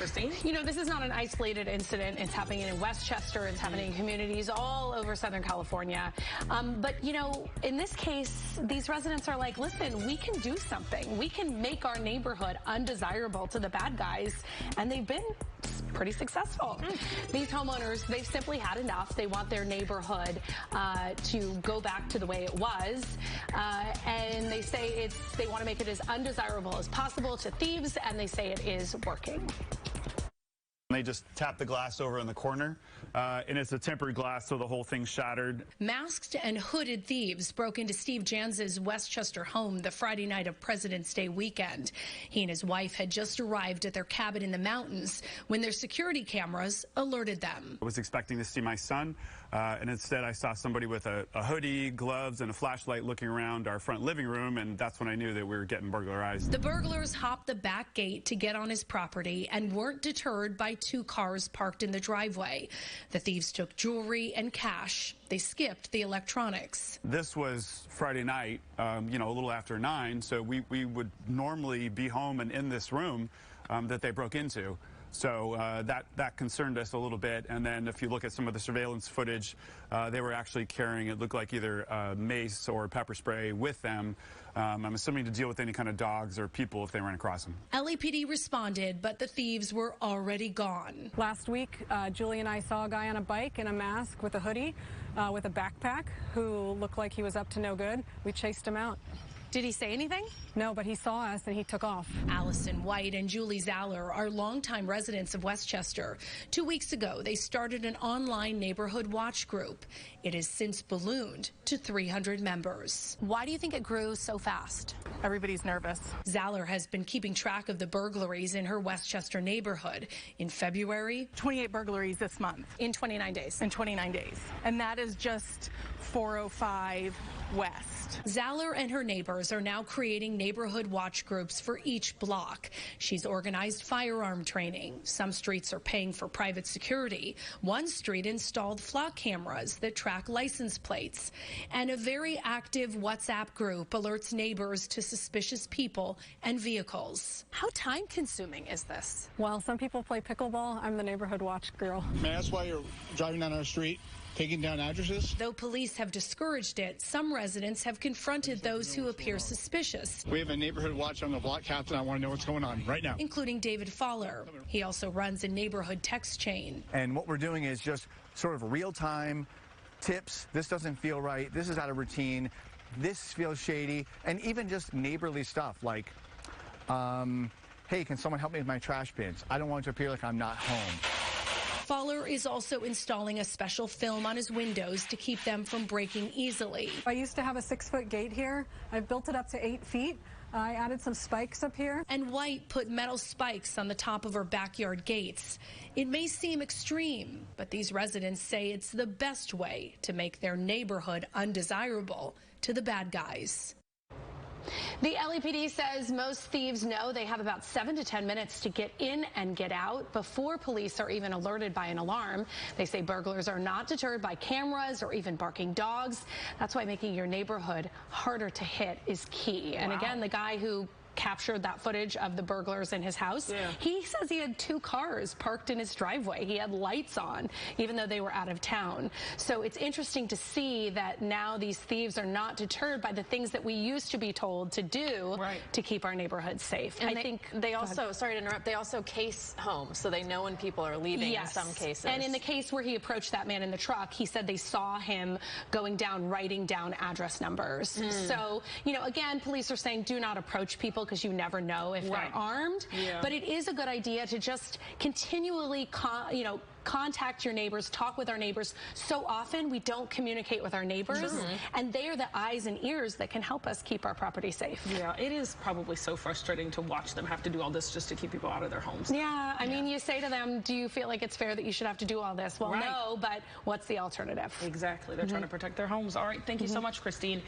Christine? You know, this is not an isolated incident. It's happening in Westchester. It's happening in communities all over Southern California. But, you know, in this case, these residents are like, listen, we can do something. We can make our neighborhood undesirable to the bad guys. And they've been pretty successful. These homeowners, they've simply had enough. They want their neighborhood to go back to the way it was. And they say they want to make it as undesirable as possible to thieves, and they say it is working. They just tapped the glass over in the corner, and it's a tempered glass, so the whole thing's shattered. Masked and hooded thieves broke into Steve Jans's Westchester home the Friday night of President's Day weekend. He and his wife had just arrived at their cabin in the mountains when their security cameras alerted them. I was expecting to see my son, and instead I saw somebody with a hoodie, gloves, and a flashlight looking around our front living room, and that's when I knew that we were getting burglarized. The burglars hopped the back gate to get on his property and weren't deterred by two cars parked in the driveway. The thieves took jewelry and cash. They skipped the electronics. This was Friday night, you know, a little after 9, so we would normally be home and in this room that they broke into. So that concerned us a little bit. And then if you look at some of the surveillance footage, they were actually carrying, it looked like either mace or pepper spray with them. I'm assuming to deal with any kind of dogs or people if they ran across them. LAPD responded, but the thieves were already gone. Last week, Julie and I saw a guy on a bike in a mask with a hoodie, with a backpack, who looked like he was up to no good. We chased him out. Did he say anything? No, but he saw us and he took off. Allison White and Julie Zaller are longtime residents of Westchester. 2 weeks ago, they started an online neighborhood watch group. It has since ballooned to 300 members. Why do you think it grew so fast? Everybody's nervous. Zaller has been keeping track of the burglaries in her Westchester neighborhood. In February, 28 burglaries this month. in 29 days. In 29 days. And that is just 405 West. Zaller and her neighbors are now creating neighborhood watch groups for each block. She's organized firearm training. Some streets are paying for private security. One street installed flock cameras that track license plates. And a very active WhatsApp group alerts neighbors to suspicious people and vehicles. How time-consuming is this? Well, some people play pickleball. I'm the neighborhood watch girl. Man, that's why you're driving down our street, taking down addresses. Though police have discouraged it, some residents have confronted those who appear suspicious. We have a neighborhood watch on the block, Captain. I want to know what's going on right now. Including David Fowler. He also runs a neighborhood text chain. And what we're doing is just sort of real-time tips. This doesn't feel right. This is out of routine. This feels shady. And even just neighborly stuff like, hey, can someone help me with my trash bins? I don't want it to appear like I'm not home. Fowler is also installing a special film on his windows to keep them from breaking easily. I used to have a 6-foot gate here. I've built it up to 8 feet. I added some spikes up here. And White put metal spikes on the top of her backyard gates. It may seem extreme, but these residents say it's the best way to make their neighborhood undesirable to the bad guys. The LAPD says most thieves know they have about 7 to 10 minutes to get in and get out before police are even alerted by an alarm. They say burglars are not deterred by cameras or even barking dogs. That's why making your neighborhood harder to hit is key. And again, the guy who captured that footage of the burglars in his house. He says he had 2 cars parked in his driveway. He had lights on, even though they were out of town. So it's interesting to see that now these thieves are not deterred by the things that we used to be told to do to keep our neighborhoods safe. And I think they also, sorry to interrupt, they also case homes, so they know when people are leaving in some cases. And in the case where he approached that man in the truck, he said they saw him going down, writing down address numbers. So, you know, again, police are saying do not approach people because you never know if they're armed. But it is a good idea to just continually, contact your neighbors, talk with our neighbors. So often we don't communicate with our neighbors, and they are the eyes and ears that can help us keep our property safe. Yeah, it is probably so frustrating to watch them have to do all this just to keep people out of their homes. Yeah, I mean, you say to them, do you feel like it's fair that you should have to do all this? Well, no, but what's the alternative? Exactly. They're trying to protect their homes. All right, thank you so much, Christine.